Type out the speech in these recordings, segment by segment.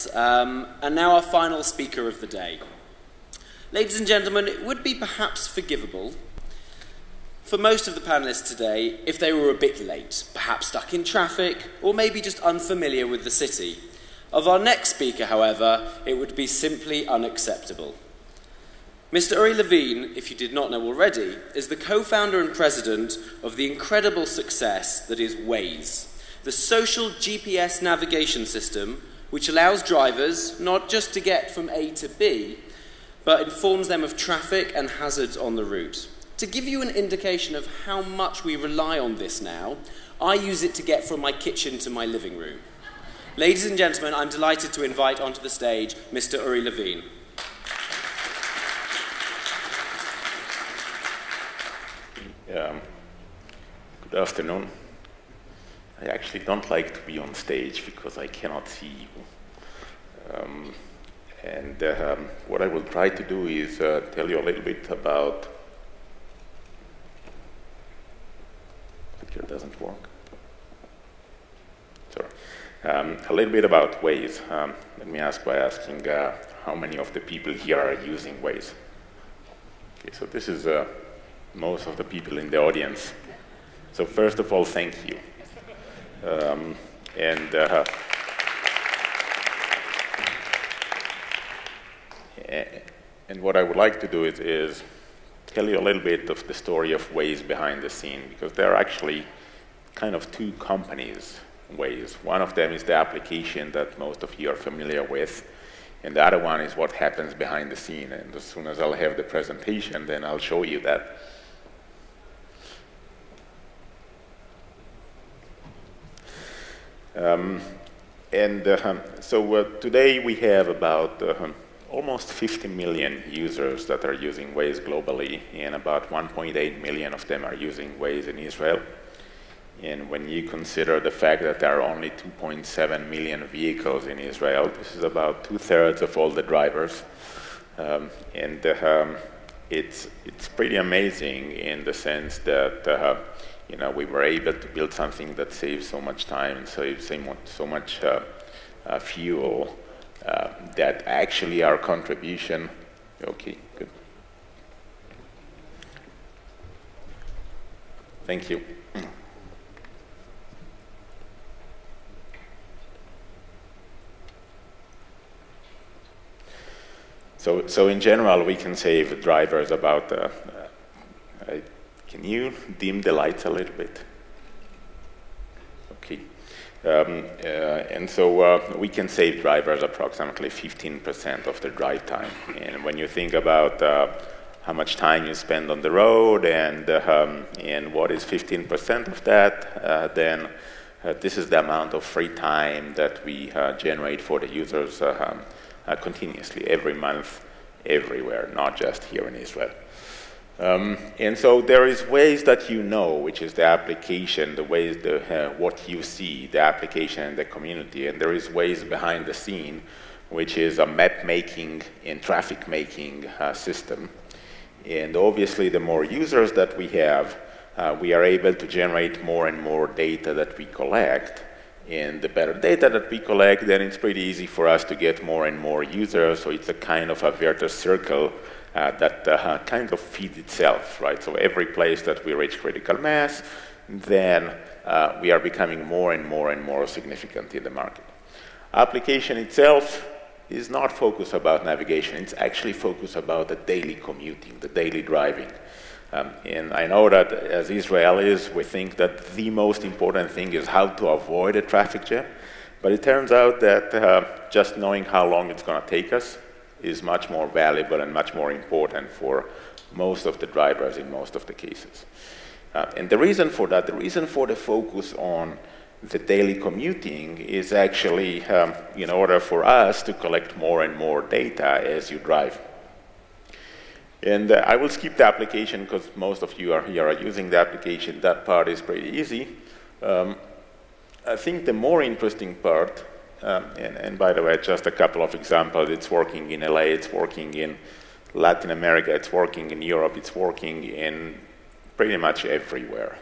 And now our final speaker of the day. Ladies and gentlemen, it would be perhaps forgivable for most of the panellists today if they were a bit late, perhaps stuck in traffic, or maybe just unfamiliar with the city. Of our next speaker, however, it would be simply unacceptable. Mr. Levin, if you did not know already, is the co-founder and president of the incredible success that is Waze, the social GPS navigation system which allows drivers not just to get from A to B, but informs them of traffic and hazards on the route. To give you an indication of how much we rely on this now, I use it to get from my kitchen to my living room. Ladies and gentlemen, I'm delighted to invite onto the stage Mr. Levin. Good afternoon. I actually don't like to be on stage because I cannot see you. What I will try to do is tell you a little bit about... Clicker doesn't work. Sorry. A little bit about Waze. Let me ask by asking how many of the people here are using Waze? Okay, so this is most of the people in the audience. So first of all, thank you. And what I would like to do is tell you a little bit of the story of Waze behind the scene, because there are actually kind of two companies, Waze. One of them is the application that most of you are familiar with, and the other one is what happens behind the scene. And as soon as I'll have the presentation, then I'll show you that. So today we have about almost 50 million users that are using Waze globally, and about 1.8 million of them are using Waze in Israel. And when you consider the fact that there are only 2.7 million vehicles in Israel, this is about 2/3 of all the drivers. It's pretty amazing in the sense that we were able to build something that saves so much time and saves so much fuel that actually our contribution... Okay, good. Thank you. So in general, we can save drivers about... Can you dim the lights a little bit? Okay. We can save drivers approximately 15% of their drive time. And when you think about how much time you spend on the road and what is 15% of that, then this is the amount of free time that we generate for the users continuously, every month, everywhere, not just here in Israel. And so there is Waze that you know, which is the application, the Waze, what you see, the application and the community. And there is Waze behind the scene, which is a map-making and traffic-making system. And obviously, the more users that we have, we are able to generate more and more data that we collect. And the better data that we collect, then it's pretty easy for us to get more and more users. So it's a kind of a virtuous circle that kind of feeds itself, right? So every place that we reach critical mass, then we are becoming more and more and more significant in the market. Application itself is not focused about navigation. It's actually focused about the daily commuting, the daily driving. And I know that as Israelis, we think that the most important thing is how to avoid a traffic jam. But it turns out that just knowing how long it's going to take us is much more valuable and much more important for most of the drivers in most of the cases. And the reason for that, the reason for the focus on the daily commuting is actually in order for us to collect more and more data as you drive. And I will skip the application because most of you are here are using the application. That part is pretty easy. I think the more interesting part, and by the way, just a couple of examples. It's working in LA, it's working in Latin America, it's working in Europe, it's working in pretty much everywhere.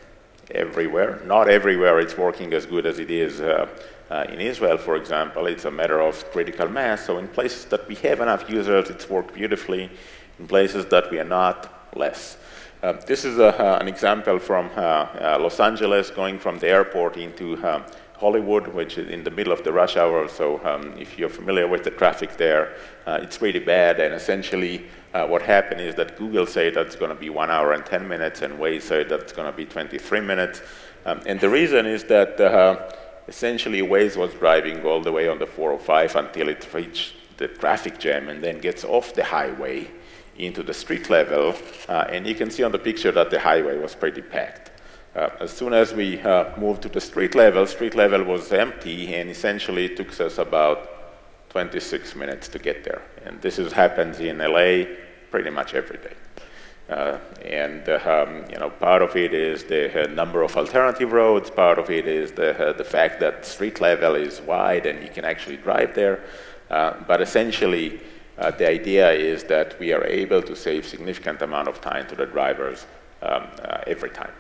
everywhere. Not everywhere it's working as good as it is in Israel, for example. It's a matter of critical mass. So in places that we have enough users, it's worked beautifully. In places that we are not, less. This is an example from Los Angeles, going from the airport into Hollywood, which is in the middle of the rush hour. So if you're familiar with the traffic there, it's really bad. And essentially, what happened is that Google said that's going to be 1 hour and 10 minutes, and Waze said that's going to be 23 minutes. And the reason is that essentially Waze was driving all the way on the 405 until it reached the traffic jam and then gets off the highway into the street level, and you can see on the picture that the highway was pretty packed. As soon as we moved to the street level was empty, and essentially it took us about 26 minutes to get there. And this happens in LA pretty much every day. Part of it is the number of alternative roads, part of it is the fact that street level is wide and you can actually drive there, but essentially the idea is that we are able to save significant amount of time to the drivers every time.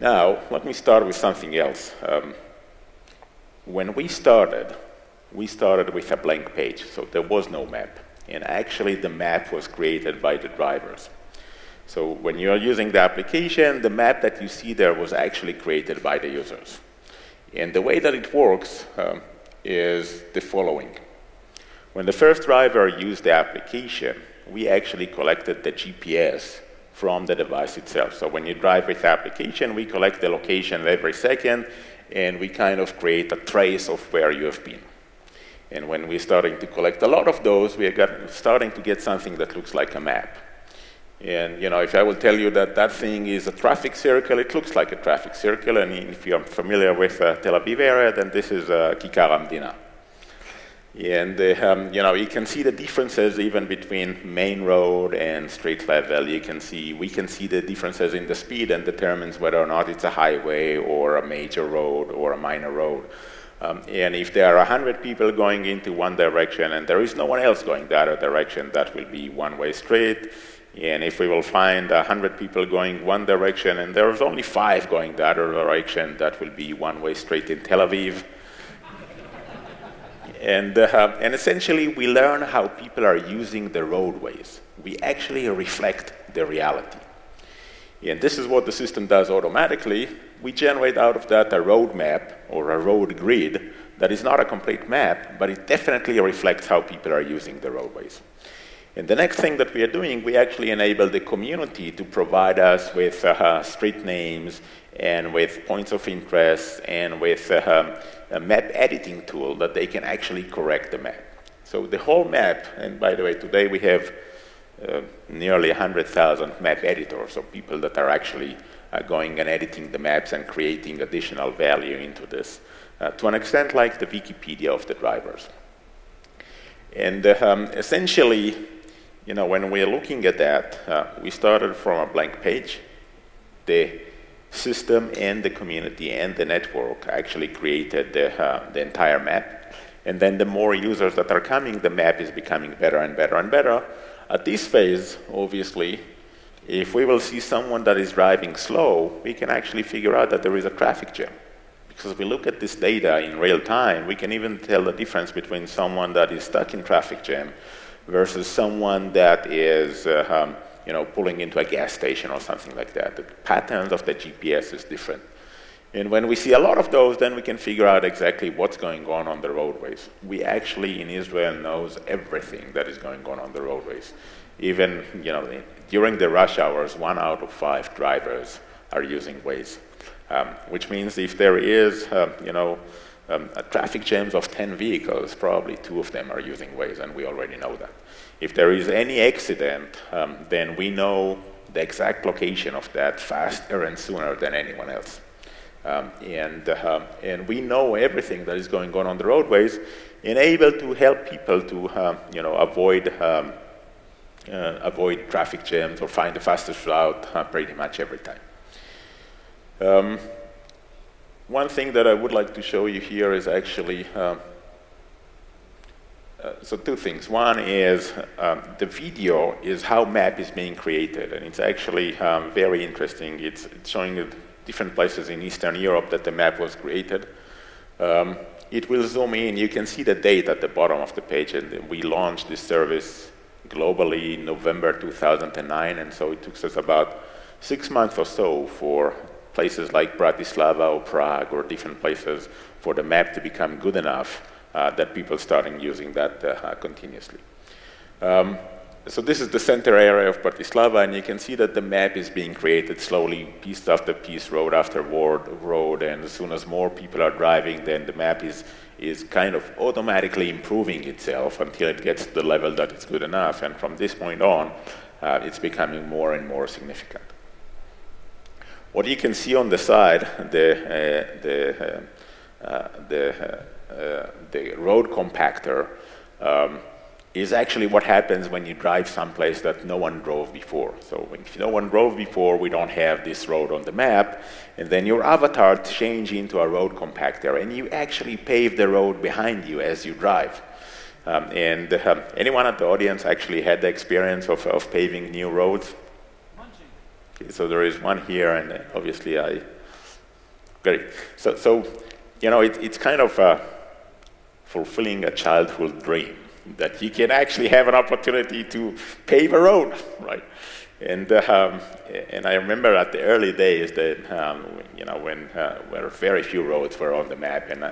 Now, let me start with something else. When we started with a blank page, so there was no map. And actually, the map was created by the drivers. So when you are using the application, the map that you see there was actually created by the users. And the way that it works is the following. When the first driver used the application, we actually collected the GPS from the device itself. So when you drive with the application, we collect the location every second, and we kind of create a trace of where you have been. And when we're starting to collect a lot of those, we are starting to get something that looks like a map. And if I will tell you that that thing is a traffic circle, it looks like a traffic circle. And if you're familiar with Tel Aviv area, then this is Kikar Hamdina. And you can see the differences even between main road and street level. We can see the differences in the speed, and determines whether or not it's a highway or a major road or a minor road. And if there are 100 people going into one direction and there is no one else going the other direction, that will be one-way street. And if we will find 100 people going one direction and there is only 5 going the other direction, that will be one-way street in Tel Aviv. And essentially, we learn how people are using the roadways. We actually reflect the reality. And this is what the system does automatically. We generate out of that a road map or a road grid that is not a complete map, but it definitely reflects how people are using the roadways. And the next thing that we are doing, we actually enable the community to provide us with street names and with points of interest and with a map editing tool that they can actually correct the map. So the whole map, and by the way, today we have nearly 100,000 map editors, so people that are actually going and editing the maps and creating additional value into this, to an extent like the Wikipedia of the drivers. And essentially, when we're looking at that, we started from a blank page. The system and the community and the network actually created the entire map. And then the more users that are coming, the map is becoming better and better and better. At this phase, obviously, if we will see someone that is driving slow, we can actually figure out that there is a traffic jam. Because if we look at this data in real time, we can even tell the difference between someone that is stuck in traffic jam versus someone that is pulling into a gas station or something like that. The patterns of the GPS is different. And when we see a lot of those, then we can figure out exactly what's going on the roadways. We actually, in Israel, knows everything that is going on the roadways. Even, during the rush hours, 1 out of 5 drivers are using Waze. Which means if there is, a traffic jams of 10 vehicles, probably 2 of them are using Waze, and we already know that. If there is any accident, then we know the exact location of that faster and sooner than anyone else. And we know everything that is going on the roadways, and able to help people to avoid traffic jams or find the fastest route pretty much every time. One thing that I would like to show you here is actually so 2 things. One is the video is how map is being created, and it's actually very interesting. It's showing different places in Eastern Europe that the map was created. It will zoom in. You can see the date at the bottom of the page, and we launched this service globally in November 2009, and so it took us about 6 months or so for places like Bratislava or Prague or different places for the map to become good enough that people starting using that continuously. So this is the center area of Bratislava, and you can see that the map is being created slowly, piece after piece, road after road, and as soon as more people are driving, then the map is kind of automatically improving itself until it gets to the level that it's good enough, and from this point on, it's becoming more and more significant. What you can see on the side, the road compactor, is actually what happens when you drive someplace that no one drove before. So if no one drove before, we don't have this road on the map, and then your avatar changes into a road compactor, and you actually pave the road behind you as you drive. Anyone at the audience actually had the experience of paving new roads? Okay, so there is one here, and obviously great. So you know, it's kind of fulfilling a childhood dream, that you can actually have an opportunity to pave a road, right? And I remember at the early days that you know, when very few roads were on the map, and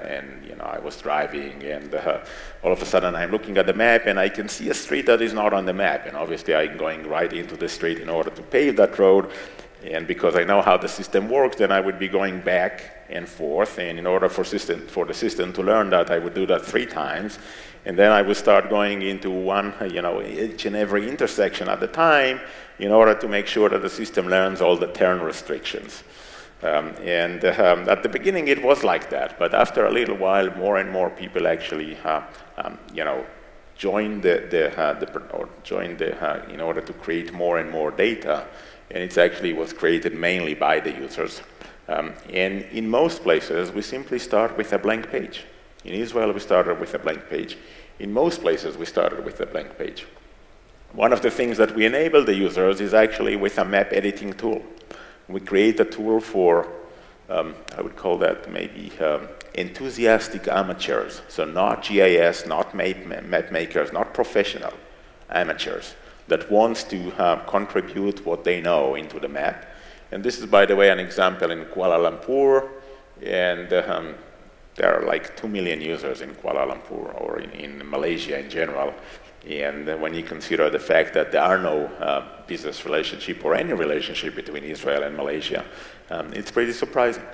you know, I was driving, and all of a sudden I'm looking at the map and I can see a street that is not on the map, and obviously I'm going right into the street in order to pave that road. And because I know how the system works, then I would be going back and forth, and in order for the system to learn that, I would do that 3 times, and then I would start going into one, you know, each and every intersection at a time in order to make sure that the system learns all the turn restrictions. At the beginning it was like that, but after a little while, more and more people actually, you know, joined in order to create more and more data, and it actually was created mainly by the users. And in most places, we simply start with a blank page. In Israel, we started with a blank page. In most places, we started with a blank page. One of the things that we enable the users is actually with a map editing tool. We create a tool for, I would call that maybe enthusiastic amateurs. So not GIS, not map makers, not professional, amateurs that wants to contribute what they know into the map. And this is, by the way, an example in Kuala Lumpur, and there are like 2 million users in Kuala Lumpur, or in Malaysia in general. And when you consider the fact that there are no business relationship or any relationship between Israel and Malaysia, it's pretty surprising.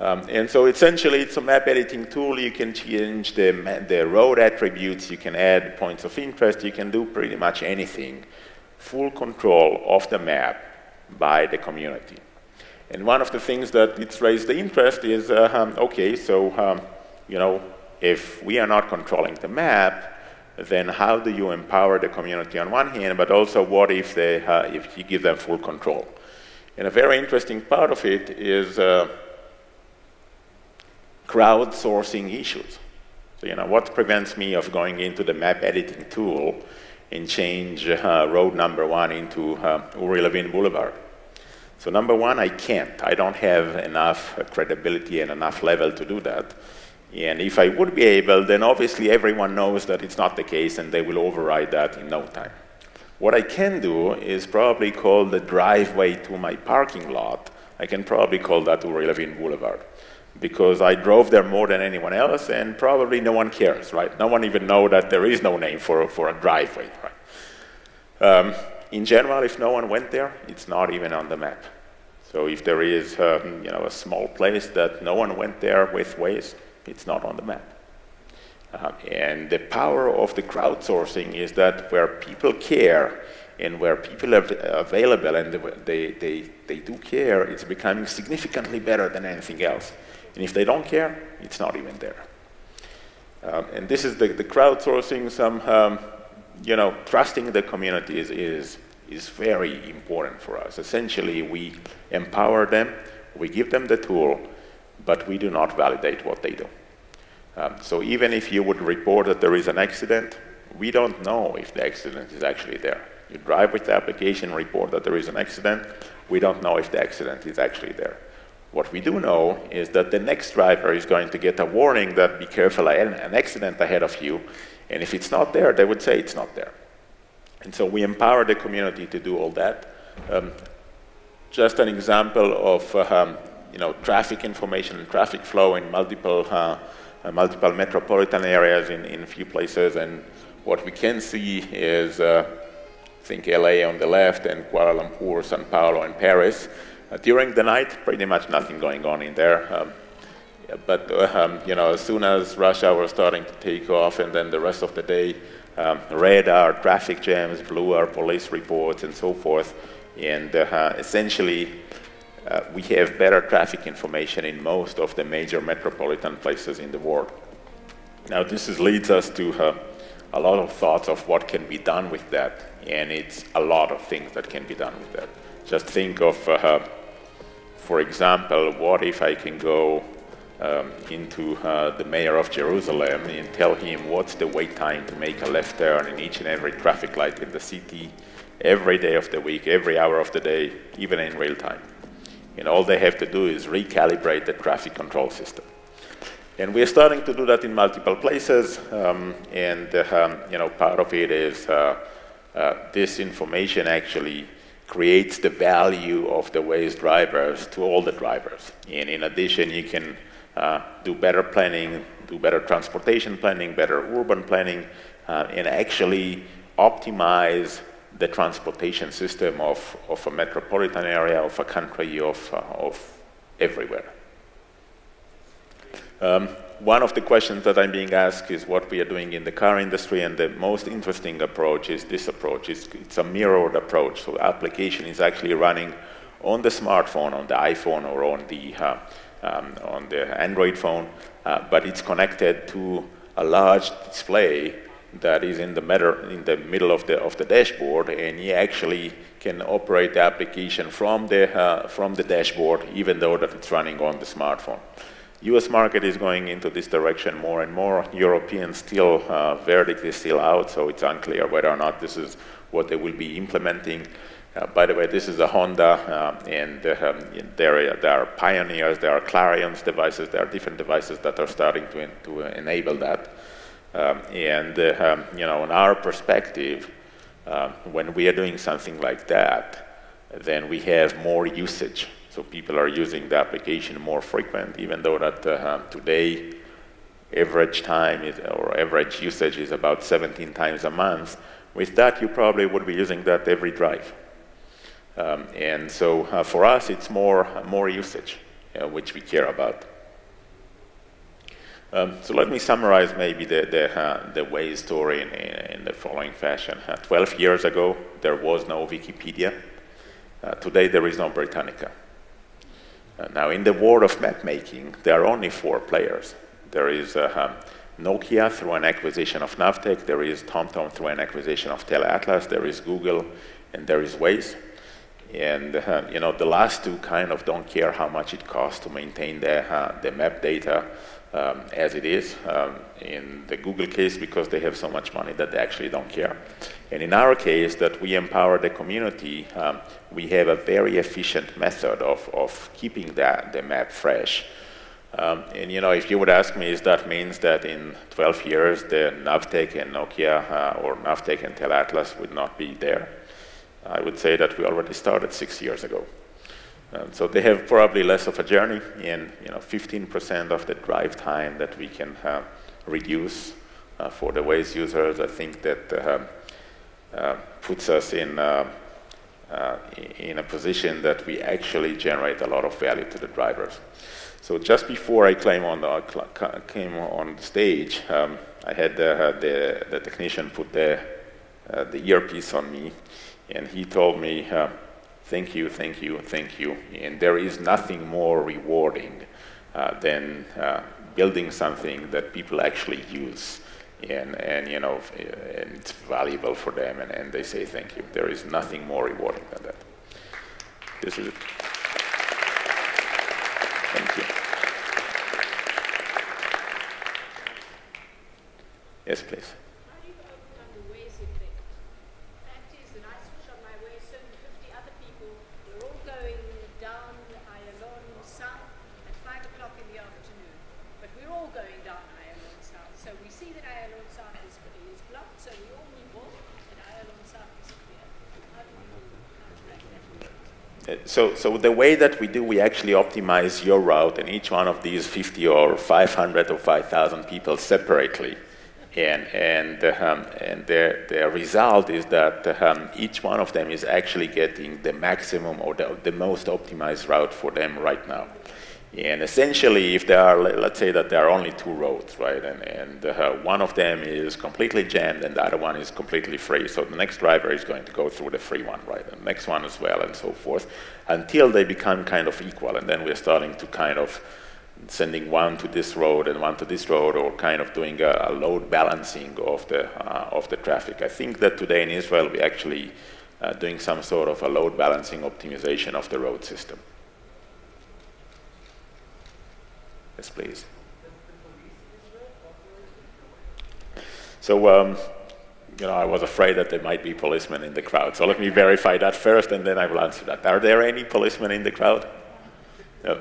And so essentially it's a map editing tool. You can change the road attributes, you can add points of interest, you can do pretty much anything. Full control of the map by the community. And one of the things that it's raised the interest is, okay, so, you know, if we are not controlling the map, then how do you empower the community on one hand, but also what if if you give them full control? And a very interesting part of it is crowdsourcing issues. So, you know, what prevents me of going into the map editing tool and change road number 1 into Levin Boulevard? So number 1, I can't. I don't have enough credibility and enough level to do that. And if I would be able, then obviously everyone knows that it's not the case, and they will override that in no time. What I can do is probably call the driveway to my parking lot, I can probably call that Levin Boulevard, because I drove there more than anyone else, and probably no one cares, right? No one even knows that there is no name for a driveway, right? In general, if no one went there, it's not even on the map. So if there is you know, a small place that no one went there with Waze, it's not on the map. And the power of the crowdsourcing is that where people care and where people are available and they do care, it's becoming significantly better than anything else. And if they don't care, it's not even there. And this is the crowdsourcing. Some you know, trusting the community is very important for us. Essentially, we empower them, we give them the tool, but we do not validate what they do. So even if you would report that there is an accident, we don't know if the accident is actually there. You drive with the application, report that there is an accident, we don't know if the accident is actually there. What we do know is that the next driver is going to get a warning that be careful, an accident ahead of you, and if it's not there, they would say it's not there. And so we empower the community to do all that. Just an example of traffic information and traffic flow in multiple metropolitan areas in a few places, and what we can see is think LA on the left and Kuala Lumpur, Sao Paulo, and Paris. During the night, pretty much nothing going on in there. But as soon as rush hour was starting to take off, and then the rest of the day, red are traffic jams, blue are police reports, and so forth. And essentially, we have better traffic information in most of the major metropolitan places in the world. Now, this leads us to a lot of thoughts of what can be done with that, and it's a lot of things that can be done with that. Just think of, for example, what if I can go into the mayor of Jerusalem and tell him what's the wait time to make a left turn in each and every traffic light in the city, every day of the week, every hour of the day, even in real time. And all they have to do is recalibrate the traffic control system. And we're starting to do that in multiple places, part of it is this information actually creates the value of the Waze drivers to all the drivers. And in addition, you can do better planning, do better transportation planning, better urban planning, and actually optimize the transportation system of a metropolitan area, of a country, of everywhere. One of the questions that I'm being asked is what we are doing in the car industry, and the most interesting approach is this approach. It's a mirrored approach. So the application is actually running on the smartphone, on the iPhone, or on the Android phone, but it's connected to a large display that is in the middle of the dashboard, and you actually can operate the application from the dashboard, even though that it's running on the smartphone. U.S. market is going into this direction more and more. Europeans still, verdict is still out, so it's unclear whether or not this is what they will be implementing. By the way, this is a Honda, and there are Pioneers, there are Clarions devices, there are different devices that are starting to enable that. In our perspective, when we are doing something like that, then we have more usage. So people are using the application more frequent, even though that today average time or average usage is about 17 times a month. With that, you probably would be using that every drive. And so for us, it's more usage, which we care about. So let me summarize maybe the Waze story in the following fashion. 12 years ago, there was no Wikipedia. Today, there is no Britannica. Now, in the world of map making, there are only 4 players. There is Nokia through an acquisition of Navteq, there is TomTom through an acquisition of TeleAtlas, there is Google, and there is Waze. And the last two kind of don't care how much it costs to maintain the map data as it is. In the Google case, because they have so much money that they actually don't care. And in our case, that we empower the community, we have a very efficient method of keeping the map fresh. If you would ask me, that means that in 12 years, the Navteq and Nokia, or Navteq and TeleAtlas would not be there. I would say that we already started 6 years ago. So they have probably less of a journey, and 15% of the drive time that we can reduce for the Waze users. I think that puts us in a position that we actually generate a lot of value to the drivers. So just before I came on the stage, I had the technician put the earpiece on me, and he told me, thank you, thank you, thank you. And there is nothing more rewarding than building something that people actually use, and it's valuable for them, and they say thank you. There is nothing more rewarding than that. This is it. Thank you. Yes, please. How do you overcome the Waze effect? The fact is that I switch on my Waze, so do 50 other people. We're all going down Ayalon, south So the way that we actually optimize your route and each one of these 50 or 500 or 5,000 people separately. And the result is that each one of them is actually getting the maximum or the most optimized route for them right now. And essentially, if there are, let's say that there are only two roads, right, and one of them is completely jammed and the other one is completely free, so the next driver is going to go through the free one, right, and the next one as well, and so forth, until they become kind of equal, and then we're starting to kind of sending one to this road and one to this road, or kind of doing a load balancing of the traffic. I think that today in Israel we're actually doing some sort of a load balancing optimization of the road system. Yes, please. So, I was afraid that there might be policemen in the crowd. So let me verify that first, and then I will answer that. Are there any policemen in the crowd? No.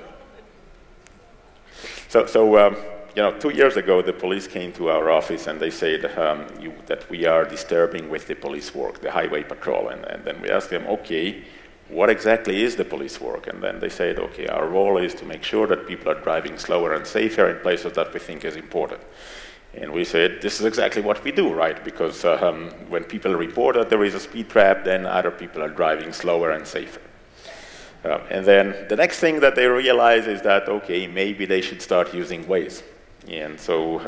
So 2 years ago, the police came to our office and they said that we are disturbing with the police work, the highway patrol. And then we asked them, okay, what exactly is the police work? And then they said, okay, our role is to make sure that people are driving slower and safer in places that we think is important. And we said, this is exactly what we do, right? Because when people report that there is a speed trap, then other people are driving slower and safer. And then the next thing that they realize is that, okay, maybe they should start using Waze. And so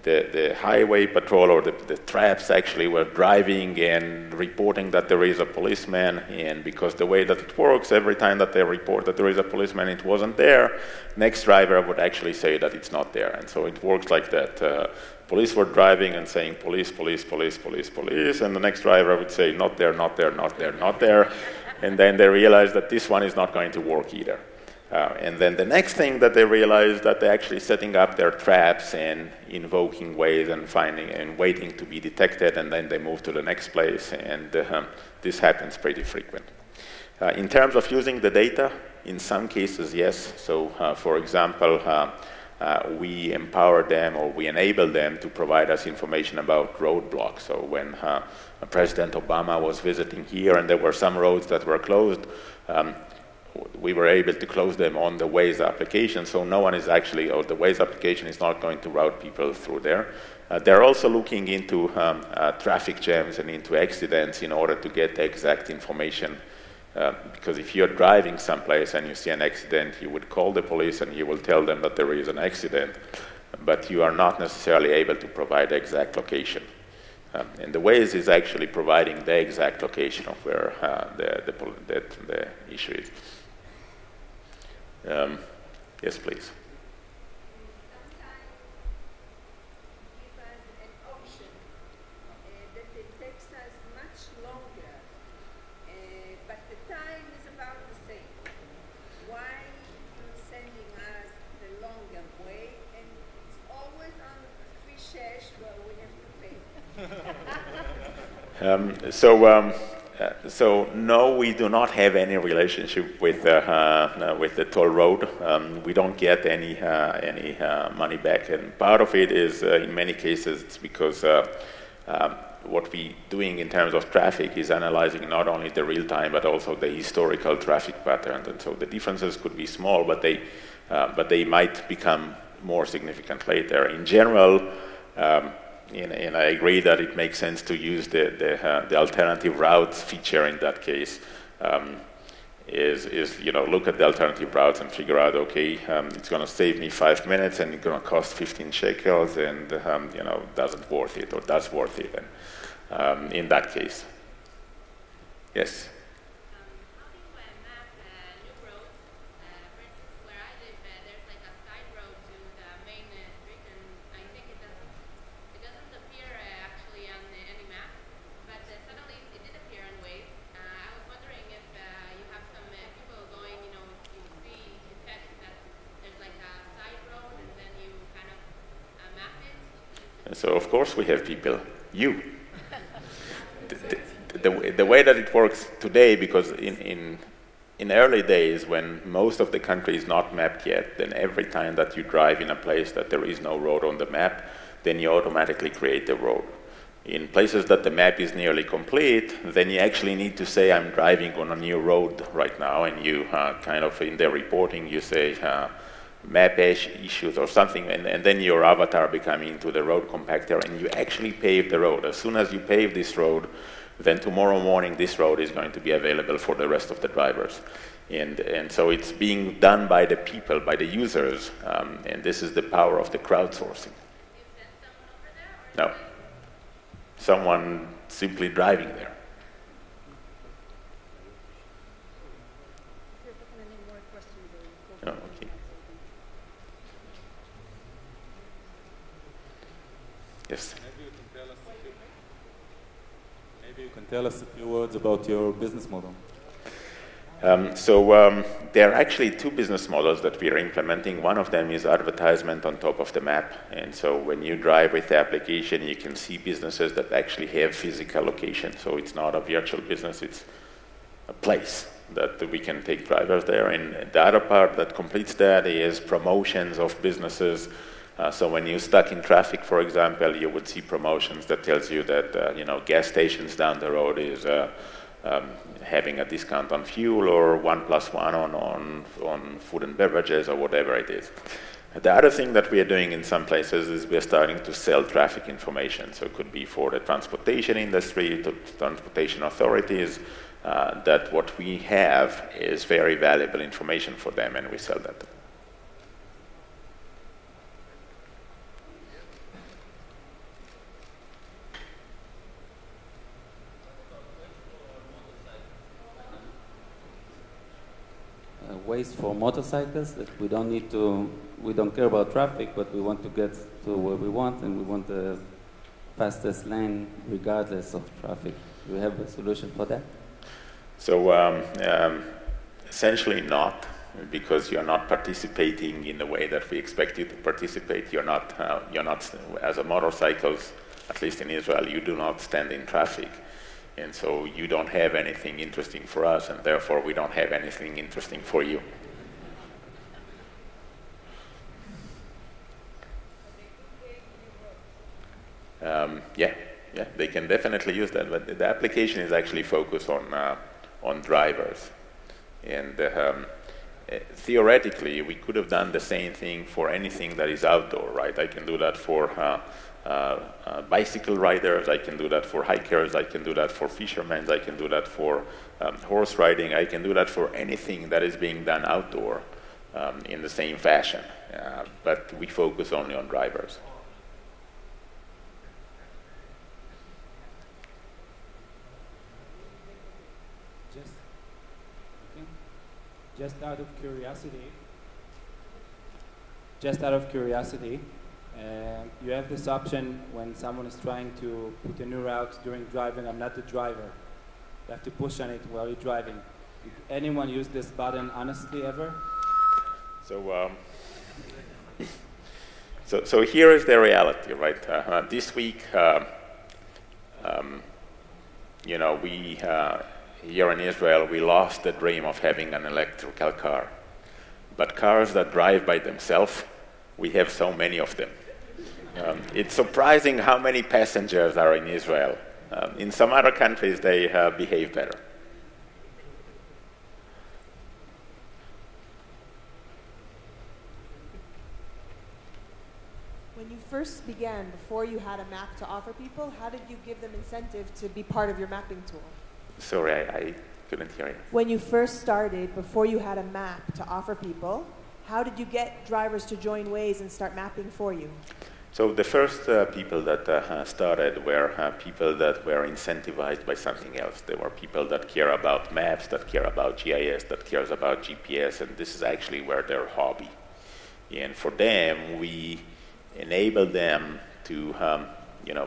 the highway patrol or the traps actually were driving and reporting that there is a policeman, and because the way that it works, every time that they report that there is a policeman, it wasn't there, next driver would actually say that it's not there. And so it works like that. Police were driving and saying police, police, police, police, police, and the next driver would say not there, not there, not there, not there, and then they realized that this one is not going to work either. And then the next thing that they realized that they're actually setting up their traps and invoking Waze and finding and waiting to be detected, and then they move to the next place, and this happens pretty frequent. In terms of using the data, in some cases, yes. So, for example, we empower them or we enable them to provide us information about roadblocks. So when President Obama was visiting here and there were some roads that were closed, we were able to close them on the Waze application, so no one is actually, or the Waze application is not going to route people through there. They're also looking into traffic jams and into accidents in order to get the exact information, because if you're driving someplace and you see an accident, you would call the police and you will tell them that there is an accident, but you are not necessarily able to provide the exact location. And the Waze is actually providing the exact location of where the issue is. Yes, please. Sometimes give us an option that it takes us much longer, but the time is about the same. Why you sending us the longer way, and it's always on 3 where we have to pay? So no, we do not have any relationship with the toll road. We don't get any money back, and part of it is in many cases it's because what we're doing in terms of traffic is analyzing not only the real time but also the historical traffic patterns, and so the differences could be small, but they might become more significant later. In general. And I agree that it makes sense to use the alternative routes feature in that case. Is look at the alternative routes and figure out, okay, it's going to save me 5 minutes and it's going to cost 15 shekels, and does it worth it or does worth it? And in that case, yes. So of course we have people, you. The way that it works today, because in early days when most of the country is not mapped yet, then every time that you drive in a place that there is no road on the map, then you automatically create a road. In places that the map is nearly complete, then you actually need to say, I'm driving on a new road right now, and you kind of, in the reporting, you say, map issues or something, and then your avatar becoming into the road compactor, and you actually pave the road. As soon as you pave this road, then tomorrow morning this road is going to be available for the rest of the drivers. And so it's being done by the people, by the users, and this is the power of the crowdsourcing. No. Someone simply driving there. Oh, okay. Yes. Maybe you can tell us a few words about your business model. There are actually two business models that we are implementing. One of them is advertisement on top of the map. And so when you drive with the application, you can see businesses that actually have physical location. So it's not a virtual business, it's a place that we can take drivers there. And the other part that completes that is promotions of businesses. So when you're stuck in traffic, for example, you would see promotions that tells you that gas stations down the road is having a discount on fuel, or 1+1 on food and beverages, or whatever it is. The other thing that we are doing in some places is we're starting to sell traffic information. So it could be for the transportation industry, to transportation authorities, that what we have is very valuable information for them, and we sell that. Ways for motorcycles that we don't care about traffic, but we want to get to where we want, and we want the fastest lane regardless of traffic. Do we have a solution for that? So essentially not, because you're not participating in the way that we expect you to participate. You're not as a motorcycles, at least in Israel, you do not stand in traffic. And so you don't have anything interesting for us, and therefore we don't have anything interesting for you. Yeah, they can definitely use that, but the application is actually focused on drivers. And theoretically, we could have done the same thing for anything that is outdoor, right? I can do that for bicycle riders, I can do that for hikers, I can do that for fishermen, I can do that for horse riding, I can do that for anything that is being done outdoor in the same fashion. But we focus only on drivers. Just out of curiosity, you have this option when someone is trying to put a new route during driving. I'm not the driver. You have to push on it while you're driving. Did anyone use this button honestly ever? So here is the reality, right? This week, we here in Israel, we lost the dream of having an electrical car. But cars that drive by themselves, we have so many of them. It's surprising how many passengers are in Israel. In some other countries, they behave better. When you first began, before you had a map to offer people, how did you give them incentive to be part of your mapping tool? Sorry, I couldn't hear you. When you first started, before you had a map to offer people, how did you get drivers to join Waze and start mapping for you? So the first people that started were people that were incentivized by something else. They were people that care about maps, that care about GIS, that cares about GPS, and this is actually where their hobby. And for them, we enable them to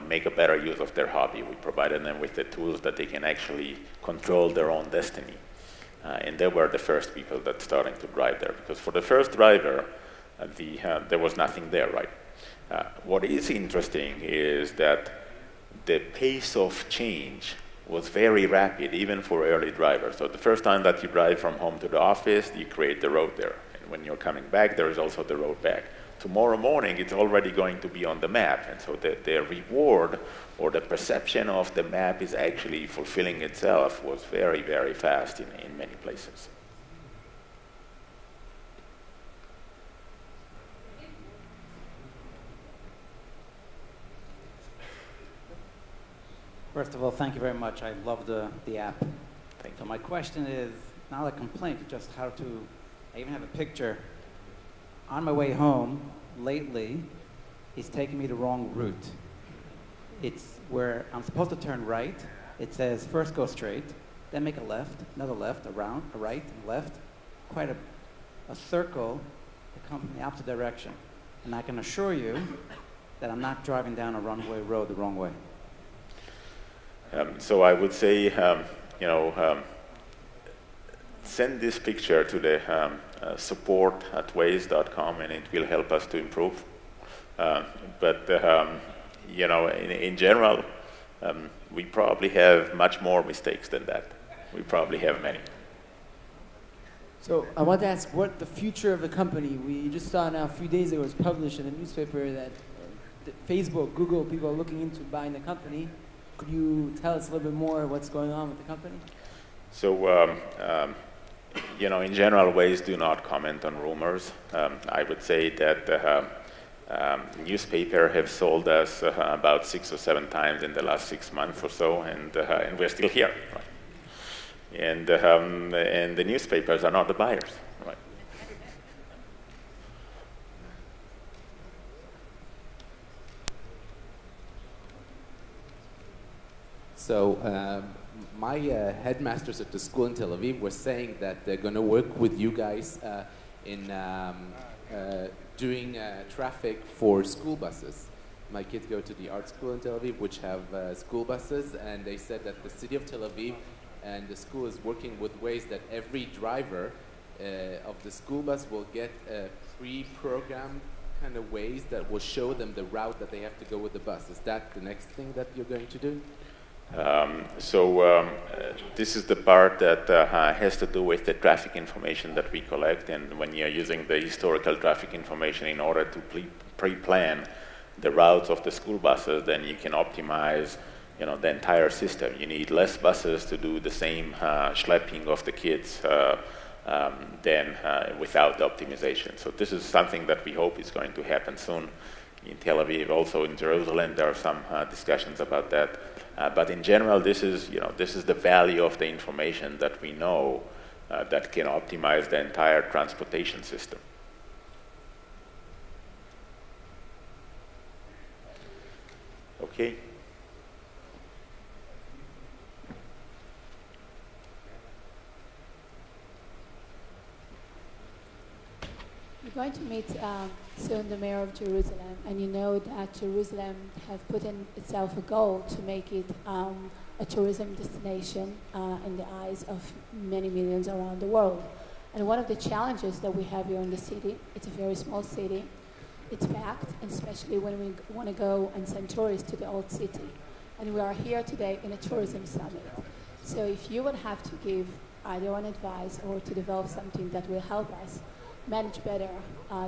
make a better use of their hobby. We provided them with the tools that they can actually control their own destiny. And they were the first people that started to drive there. Because for the first driver, there was nothing there, right? What is interesting is that the pace of change was very rapid, even for early drivers. So the first time that you drive from home to the office, you create the road there. And when you're coming back, there is also the road back. tomorrow morning it's already going to be on the map. And so the reward or the perception of the map is actually fulfilling itself was very, very fast in many places. First of all, thank you very much. I love the app. So my question is not a complaint, just how to, I even have a picture. On my way home, lately, it's taking me the wrong route. It's where I'm supposed to turn right. It says first go straight, then make a left, another left, around, a right, and left. Quite a circle that comes from the opposite direction. And I can assure you that I'm not driving down a runway road the wrong way. So I would say, send this picture to the support at waze.com, and it will help us to improve. In general, we probably have much more mistakes than that. We probably have many. So I want to ask what the future of the company. We just saw now a few days ago, it was published in the newspaper that Facebook, Google, people are looking into buying the company. Could you tell us a little bit more what's going on with the company? So, in general, Waze do not comment on rumors. I would say that newspaper have sold us about 6 or 7 times in the last 6 months or so, and we're still here. Right? And the newspapers are not the buyers. Right? So my headmasters at the school in Tel Aviv were saying that they're going to work with you guys in doing traffic for school buses. My kids go to the art school in Tel Aviv, which have school buses, and they said that the city of Tel Aviv and the school is working with Waze that every driver of the school bus will get a pre-programmed kind of Waze that will show them the route that they have to go with the bus. Is that the next thing that you're going to do? This is the part that has to do with the traffic information that we collect, and when you're using the historical traffic information in order to pre-plan the routes of the school buses, then you can optimize the entire system. You need less buses to do the same schlepping of the kids than without the optimization. So this is something that we hope is going to happen soon in Tel Aviv. Also in Jerusalem, there are some discussions about that. But in general, this is the value of the information that we know that can optimize the entire transportation system. Okay. You're going to meet soon the mayor of Jerusalem, and you know that Jerusalem have put in itself a goal to make it a tourism destination in the eyes of many millions around the world. And one of the challenges that we have here in the city, it's a very small city, it's packed, especially when we want to go and send tourists to the old city. And we are here today in a tourism summit. So if you would have to give either an advice or to develop something that will help us manage better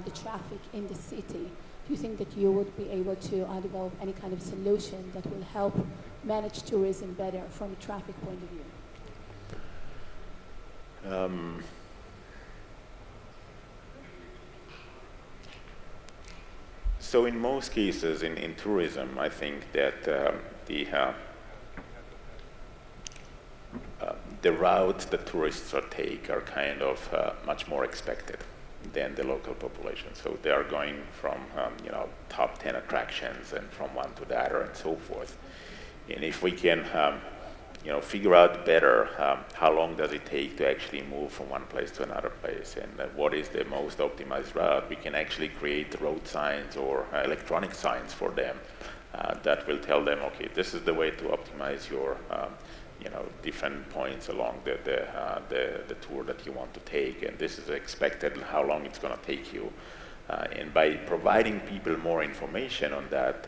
the traffic in the city, do you think that you would be able to develop any kind of solution that will help manage tourism better from a traffic point of view? So in most cases in tourism, I think that the routes that tourists take are kind of much more expected than the local population. So they are going from top 10 attractions and from one to the other and so forth. And if we can figure out better how long does it take to actually move from one place to another place, and what is the most optimized route, we can actually create road signs or electronic signs for them that will tell them, okay, this is the way to optimize your different points along the tour that you want to take, and this is expected how long it's going to take you. And by providing people more information on that,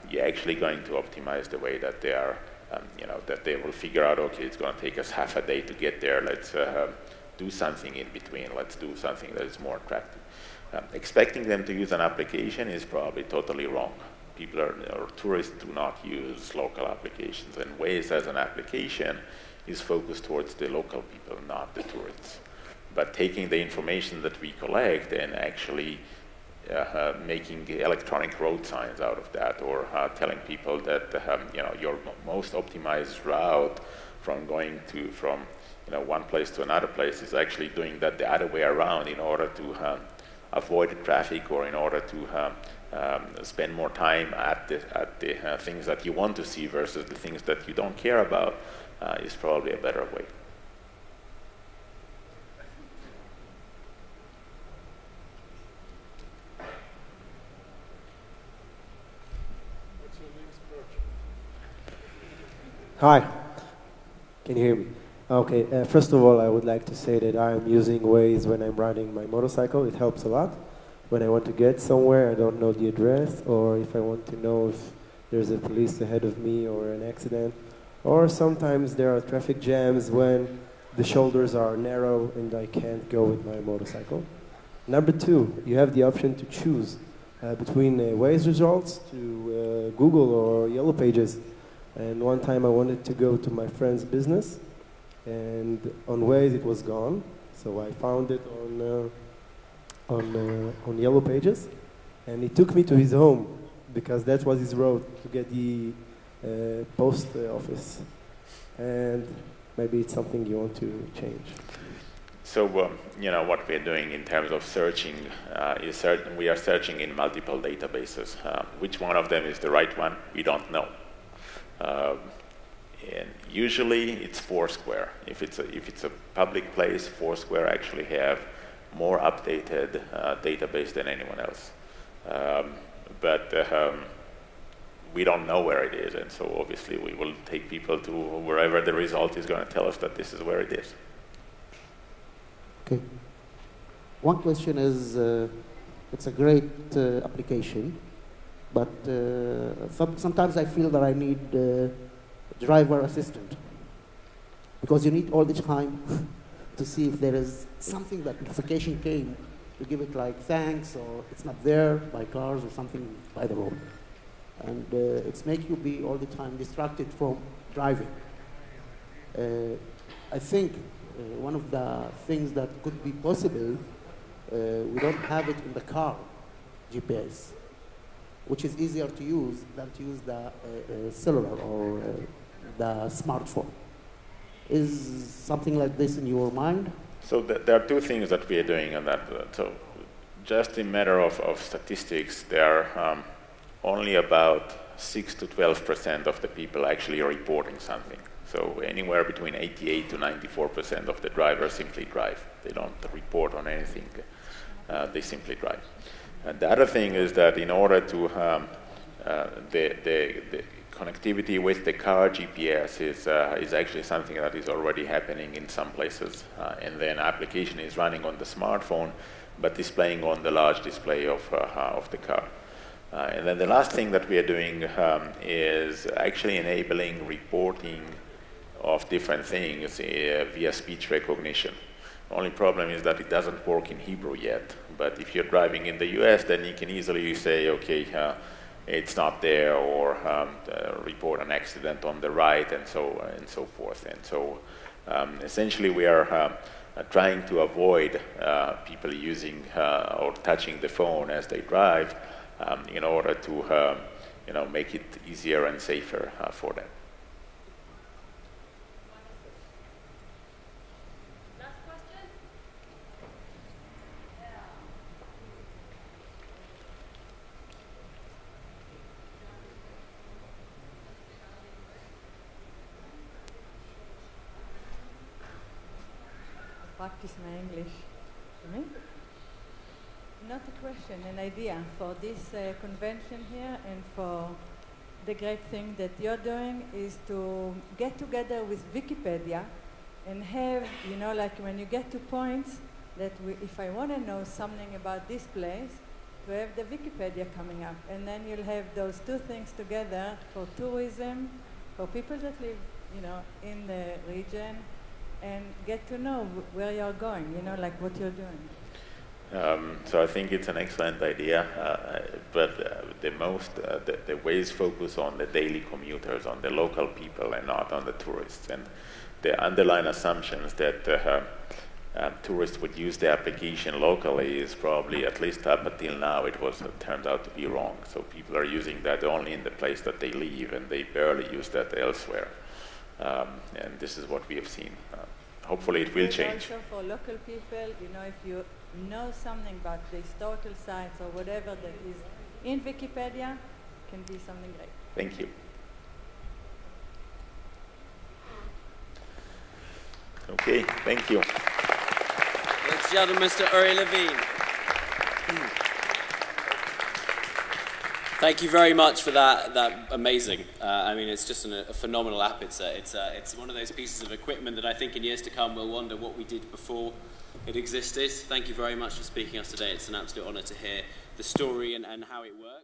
you're actually going to optimize the way that they are, that they will figure out, okay, it's going to take us half a day to get there. Let's do something in between. Let's do something that is more attractive. Expecting them to use an application is probably totally wrong. People or tourists do not use local applications, and Waze as an application is focused towards the local people, not the tourists. But taking the information that we collect and actually making electronic road signs out of that, or telling people that your most optimized route from going from one place to another place is actually doing that the other way around in order to avoid the traffic, or in order to spend more time at the things that you want to see versus the things that you don't care about, is probably a better way. Hi, can you hear me? Okay, first of all, I would like to say that I'm using Waze when I'm riding my motorcycle. It helps a lot. When I want to get somewhere, I don't know the address, or if I want to know if there's a police ahead of me or an accident, or sometimes there are traffic jams when the shoulders are narrow and I can't go with my motorcycle. Number two, you have the option to choose between Waze results to Google or Yellow Pages. And one time I wanted to go to my friend's business, and on Waze it was gone, so I found it on Yellow Pages, and he took me to his home because that was his road to get the post office. And maybe it's something you want to change. So, what we're doing in terms of searching is we are searching in multiple databases. Which one of them is the right one, we don't know. And usually it's Foursquare. If it's a public place, Foursquare actually have more updated database than anyone else. But we don't know where it is, and so obviously we will take people to wherever the result is going to tell us that this is where it is. Okay. One question is, it's a great application, but sometimes I feel that I need a driver assistant, because you need all the time to see if there is something that notification came to give it like thanks, or it's not there by cars or something by the road. And it's make you be all the time distracted from driving. I think one of the things that could be possible, we don't have it in the car, GPS, which is easier to use than to use the cellular or the smartphone. Is something like this in your mind? So there are two things that we are doing on that. So just in matter of statistics, there are only about 6 to 12% of the people actually are reporting something. So anywhere between 88 to 94% of the drivers simply drive. They don't report on anything. They simply drive. And the other thing is that in order to the connectivity with the car GPS is actually something that is already happening in some places. And then application is running on the smartphone, but displaying on the large display of the car. And then the last thing that we are doing is actually enabling reporting of different things via speech recognition. The only problem is that it doesn't work in Hebrew yet. But if you're driving in the US, then you can easily say, okay, it's not there, or report an accident on the right, and so forth. And so essentially we are trying to avoid people using or touching the phone as they drive, in order to make it easier and safer for them. Last question? Practice my English. Me? Not a question, an idea for this convention here, and for the great thing that you're doing is to get together with Wikipedia and have, like when you get to points that if I want to know something about this place, to have the Wikipedia coming up, and then you'll have those two things together for tourism, for people that live, in the region, and get to know where you're going, like what you're doing. So I think it's an excellent idea, but the Waze focus on the daily commuters, on the local people, and not on the tourists. And the underlying assumptions that tourists would use the application locally is probably, at least up until now, it turned out to be wrong. So people are using that only in the place that they live, and they barely use that elsewhere. And this is what we have seen. Hopefully it will change. Also for local people, you know, if you know something about the historical sites or whatever that is in Wikipedia, can be something great. Thank you. Okay, thank you. Ladies and gentlemen, Mr. Uri Levin. Thank you very much for that amazing. I mean, it's just a phenomenal app. It's one of those pieces of equipment that I think in years to come we'll wonder what we did before it existed. Thank you very much for speaking to us today. It's an absolute honor to hear the story and how it works.